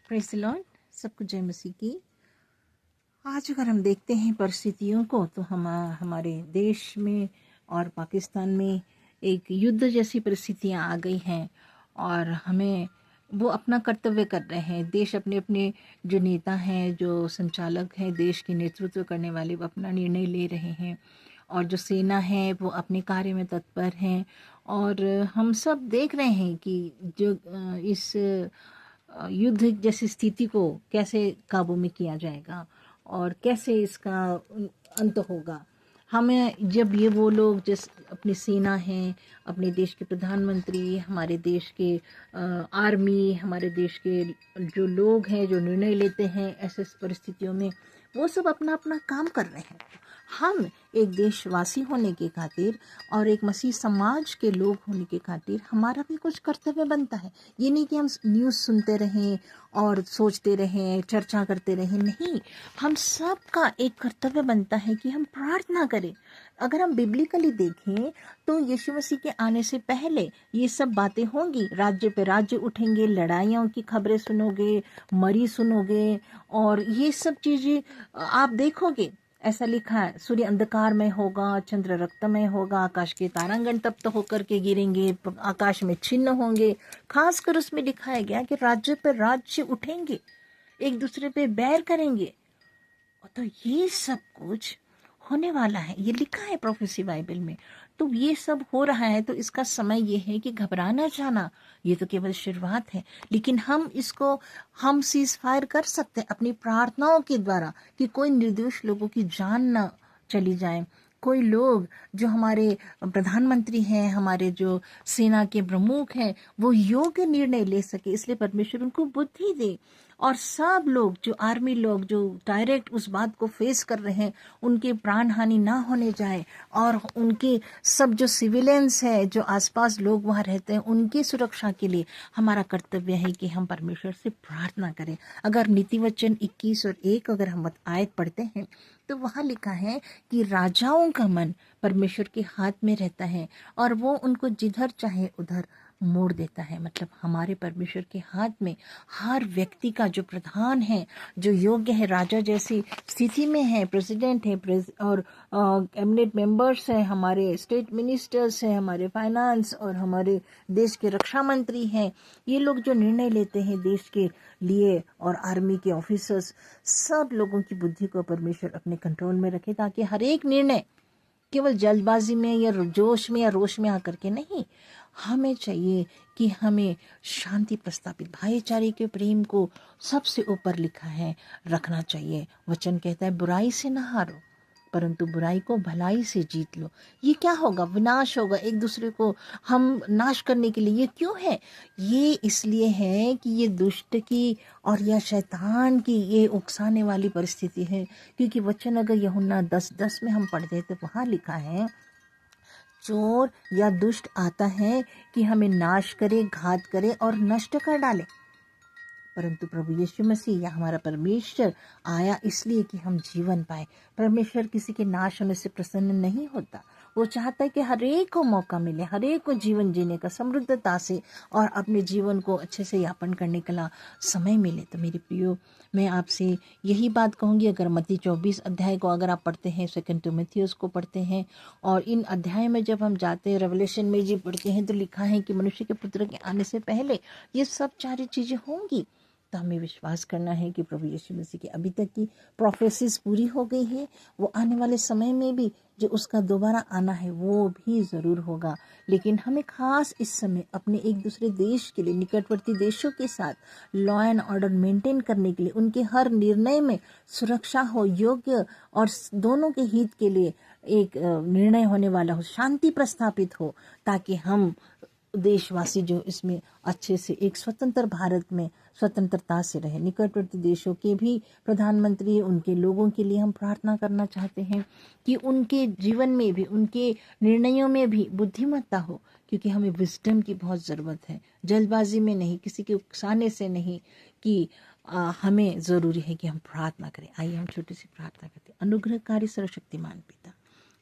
Praise the Lord. सबको जय मसीह की। आज अगर हम देखते हैं परिस्थितियों को तो हमारे देश में और पाकिस्तान में एक युद्ध जैसी परिस्थितियां आ गई हैं और हमें वो अपना कर्तव्य कर रहे हैं। देश अपने अपने जो नेता हैं, जो संचालक हैं, देश के नेतृत्व करने वाले, वो अपना निर्णय ले रहे हैं और जो सेना है वो अपने कार्य में तत्पर हैं। और हम सब देख रहे हैं कि जो इस युद्ध जैसी स्थिति को कैसे काबू में किया जाएगा और कैसे इसका अंत होगा। हमें जब ये वो लोग जिस अपनी सेना हैं, अपने देश के प्रधानमंत्री, हमारे देश के आर्मी, हमारे देश के जो लोग हैं जो निर्णय लेते हैं ऐसे परिस्थितियों में, वो सब अपना अपना काम कर रहे हैं। हम एक देशवासी होने के खातिर और एक मसीह समाज के लोग होने के खातिर हमारा भी कुछ कर्तव्य बनता है। ये नहीं कि हम न्यूज़ सुनते रहें और सोचते रहें, चर्चा करते रहें, नहीं, हम सब का एक कर्तव्य बनता है कि हम प्रार्थना करें। अगर हम बिब्लिकली देखें तो यीशु मसीह के आने से पहले ये सब बातें होंगी। राज्य पे राज्य उठेंगे, लड़ाइयों की खबरें सुनोगे, मरी सुनोगे और ये सब चीज़ें आप देखोगे। ऐसा लिखा है, सूर्य अंधकार में होगा, चंद्र रक्तमय होगा, आकाश के तारांगण तप्त होकर के गिरेंगे, आकाश में चिन्ह होंगे। खासकर उसमें दिखाया गया कि राज्य पर राज्य उठेंगे, एक दूसरे पे बैर करेंगे। तो ये सब कुछ होने वाला है, ये लिखा है प्रोफेसी बाइबल में। तो ये सब हो रहा है, तो इसका समय ये है कि घबराना जाना, ये तो केवल शुरुआत है। लेकिन हम सीज फायर कर सकते हैं अपनी प्रार्थनाओं के द्वारा कि कोई निर्दोष लोगों की जान ना चली जाए। कोई लोग जो हमारे प्रधानमंत्री हैं, हमारे जो सेना के प्रमुख हैं, वो योग्य निर्णय ले सके, इसलिए परमेश्वर उनको बुद्धि दे। और सब लोग जो आर्मी लोग जो डायरेक्ट उस बात को फेस कर रहे हैं, उनके प्राण हानि ना होने जाए और उनके सब जो सिविलियंस है, जो आसपास लोग वहाँ रहते हैं, उनकी सुरक्षा के लिए हमारा कर्तव्य है कि हम परमेश्वर से प्रार्थना करें। अगर नीति वचन 21 और 1 अगर हम आयत पढ़ते हैं तो वहाँ लिखा है कि राजाओं का मन परमेश्वर के हाथ में रहता है और वो उनको जिधर चाहे उधर मोड़ देता है। मतलब हमारे परमेश्वर के हाथ में हर व्यक्ति का जो प्रधान है, जो योग्य है, राजा जैसी स्थिति में है, प्रेसिडेंट है और कैबिनेट मेंबर्स हैं, हमारे स्टेट मिनिस्टर्स हैं, हमारे फाइनेंस और हमारे देश के रक्षा मंत्री हैं, ये लोग जो निर्णय लेते हैं देश के लिए, और आर्मी के ऑफिसर्स, सब लोगों की बुद्धि को परमेश्वर अपने कंट्रोल में रखे ताकि हर एक निर्णय केवल जल्दबाजी में या जोश में या रोश में आकर के नहीं। हमें चाहिए कि हमें शांति प्रस्तापित, भाईचारे के प्रेम को सबसे ऊपर लिखा है रखना चाहिए। वचन कहता है बुराई से न हारो परंतु बुराई को भलाई से जीत लो। ये क्या होगा? विनाश होगा। एक दूसरे को हम नाश करने के लिए। ये क्यों है? ये इसलिए है कि ये दुष्ट की और या शैतान की ये उकसाने वाली परिस्थिति है। क्योंकि वचन अगर यूहन्ना 10:10 में हम पढ़ते तो वहाँ लिखा है, चोर या दुष्ट आता है कि हमें नाश करे, घात करे और नष्ट कर डाले, परंतु प्रभु यीशु मसीह या हमारा परमेश्वर आया इसलिए कि हम जीवन पाए। परमेश्वर किसी के नाश होने से प्रसन्न नहीं होता। वो चाहता है कि हर एक को मौका मिले, हर एक को जीवन जीने का समृद्धता से और अपने जीवन को अच्छे से यापन करने का समय मिले। तो मेरे प्रियो, मैं आपसे यही बात कहूँगी, अगर मत्ती 24 अध्याय को अगर आप पढ़ते हैं, 2 तिमुथियुस को पढ़ते हैं और इन अध्याय में जब हम जाते हैं, रेवलेशन में जी पढ़ते हैं, तो लिखा है कि मनुष्य के पुत्र के आने से पहले ये सब सारी चीज़ें होंगी। तो हमें विश्वास करना है कि प्रभु यीशु मसीह की अभी तक की प्रोफेसीज पूरी हो गई है। वो आने वाले समय में भी जो उसका दोबारा आना है वो भी ज़रूर होगा। लेकिन हमें खास इस समय अपने एक दूसरे देश के लिए, निकटवर्ती देशों के साथ लॉ एंड ऑर्डर मेंटेन करने के लिए, उनके हर निर्णय में सुरक्षा हो, योग्य और दोनों के हित के लिए एक निर्णय होने वाला हो, शांति प्रस्थापित हो, ताकि हम देशवासी जो इसमें अच्छे से एक स्वतंत्र भारत में स्वतंत्रता से रहे। निकटवर्ती देशों के भी प्रधानमंत्री, उनके लोगों के लिए हम प्रार्थना करना चाहते हैं कि उनके जीवन में भी, उनके निर्णयों में भी बुद्धिमत्ता हो, क्योंकि हमें विजडम की बहुत ज़रूरत है। जल्दबाजी में नहीं, किसी के उकसाने से नहीं, कि हमें ज़रूरी है कि हम प्रार्थना करें। आइए हम छोटी सी प्रार्थना करते हैं। अनुग्रहकारी सर्वशक्तिमान पिता,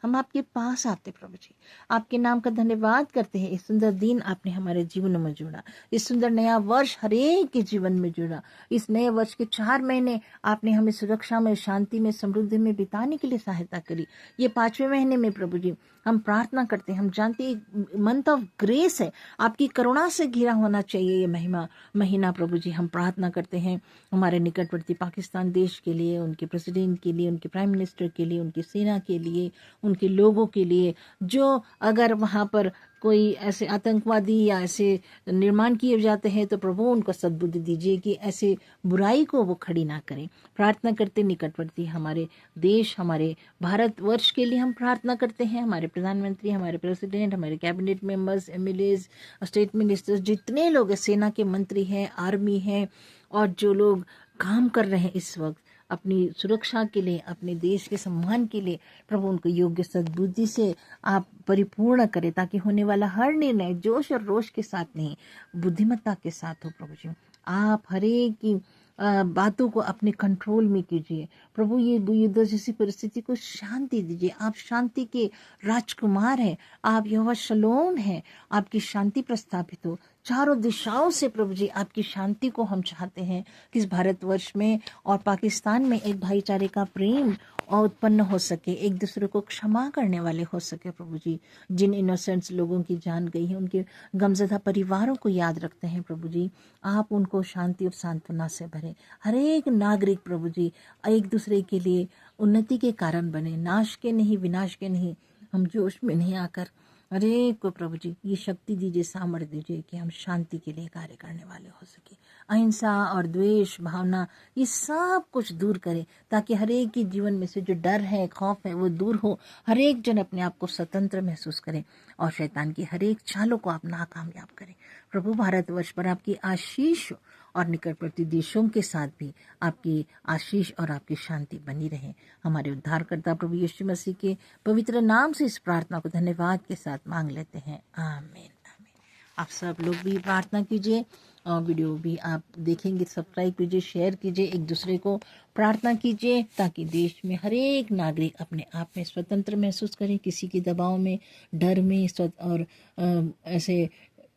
हम आपके पास आते प्रभु जी, आपके नाम का धन्यवाद करते हैं। इस सुंदर दिन आपने हमारे जीवन में जोड़ा, इस सुंदर नया वर्ष हर एक के जीवन में जोड़ा। इस नए वर्ष के 4 महीने आपने हमें सुरक्षा में, शांति में, समृद्धि में बिताने के लिए सहायता करी। ये 5वें महीने में प्रभु जी हम प्रार्थना करते हैं, हम जानते हैं मंथ ऑफ ग्रेस है, आपकी करुणा से घिरा होना चाहिए ये महीना प्रभु जी। हम प्रार्थना करते हैं हमारे निकटवर्ती पाकिस्तान देश के लिए, उनके प्रेसिडेंट के लिए, उनके प्राइम मिनिस्टर के लिए, उनकी सेना के लिए, उनके लोगों के लिए, जो अगर वहाँ पर कोई ऐसे आतंकवादी या ऐसे निर्माण किए जाते हैं तो प्रभु उनको सद्बुद्धि दीजिए कि ऐसे बुराई को वो खड़ी ना करें। प्रार्थना करते निकटवर्ती हमारे देश, हमारे भारतवर्ष के लिए हम प्रार्थना करते हैं। हमारे प्रधानमंत्री, हमारे प्रेसिडेंट, हमारे cabinet members, MLAs, state ministers, जितने लोग हैं, सेना के मंत्री हैं, आर्मी हैं, और जो लोग काम कर रहे हैं इस वक्त अपनी सुरक्षा के लिए, अपने देश के सम्मान के लिए, प्रभु उनको योग्य सद्बुद्धि से आप परिपूर्ण करें, ताकि होने वाला हर निर्णय जोश और रोश के साथ नहीं, बुद्धिमत्ता के साथ हो प्रभु जी। आप हर एक की बातों को अपने कंट्रोल में कीजिए प्रभु। ये युद्ध जैसी परिस्थिति को शांति दीजिए। आप शांति के राजकुमार हैं, आप यहोवा शलोम हैं, आपकी शांति प्रस्थापित हो चारों दिशाओं से प्रभु जी। आपकी शांति को हम चाहते हैं कि इस भारतवर्ष में और पाकिस्तान में एक भाईचारे का प्रेम और उत्पन्न हो सके, एक दूसरे को क्षमा करने वाले हो सके प्रभु जी। जिन इनोसेंट्स लोगों की जान गई है, उनके गमजदा परिवारों को याद रखते हैं प्रभु जी। आप उनको शांति और सांत्वना से भरे। हर एक नागरिक प्रभु जी एक दूसरे के लिए उन्नति के कारण बने, नाश के नहीं, विनाश के नहीं। हम जोश में नहीं आकर हर एक को प्रभु जी ये शक्ति दीजिए, सामर्थ्य दीजिए कि हम शांति के लिए कार्य करने वाले हो सके। अहिंसा और द्वेष भावना ये सब कुछ दूर करें, ताकि हर एक के जीवन में से जो डर है, खौफ है, वो दूर हो। हर एक जन अपने आप को स्वतंत्र महसूस करे और शैतान की हर एक चालों को आप नाकामयाब करें प्रभु। भारतवर्ष पर आपकी आशीष और निकटवर्ती देशों के साथ भी आपकी आशीष और आपकी शांति बनी रहे। हमारे उद्धारकर्ता प्रभु यीशु मसीह के पवित्र नाम से इस प्रार्थना को धन्यवाद के साथ मांग लेते हैं, आमीन आमीन। आप सब लोग भी प्रार्थना कीजिए और वीडियो भी आप देखेंगे, सब्सक्राइब कीजिए, शेयर कीजिए, एक दूसरे को प्रार्थना कीजिए, ताकि देश में हर एक नागरिक अपने आप में स्वतंत्र महसूस करे, किसी के दबाव में, डर में और ऐसे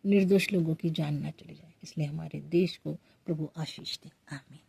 निर्दोष लोगों की जान ना चली जाए। इसलिए हमारे देश को प्रभु आशीष दे, आमीन।